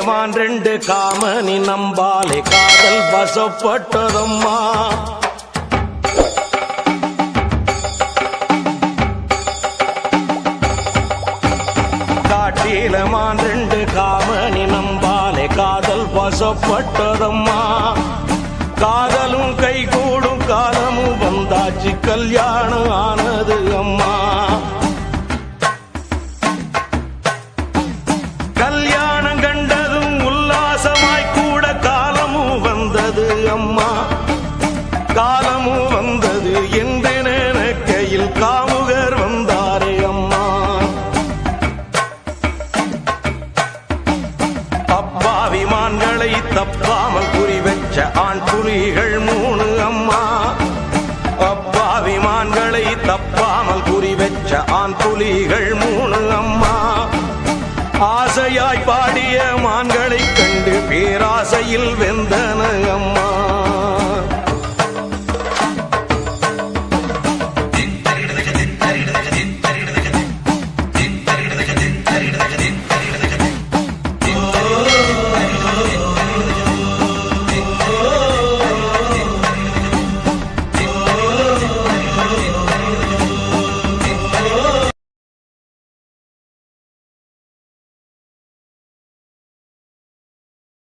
மான் ரெண்டு காமனி நம்பாலே காதல் வசப்பட்டதம்மா. காட்டில மான் ரெண்டு காமனி நம்பாலே காதல் வசப்பட்டதம்மா. காதலும் கைகூடும் காலமும் வந்தாச்சு கல்யாணம் ஆனது அம்மா. கல்யாணம் கண்டதும் உல்லாசமாய் கூட காலமும் வந்தது அம்மா. காலமும் வந்தது என்று நினைக்கையில் காமுகர் வந்தாரே அம்மா. அப்பாவிமான்களை தப்பாமல் குறி வச்ச ஆண் புலிகள் 3 அம்மா. அப்பாவிமான்களை தப்பாமல் குறி வச்ச ஆண் புலிகள் 3 அம்மா. ஆசையாய் பாடிய மான்களை கண்டு பேராசையில் வெந்தன அம்மா.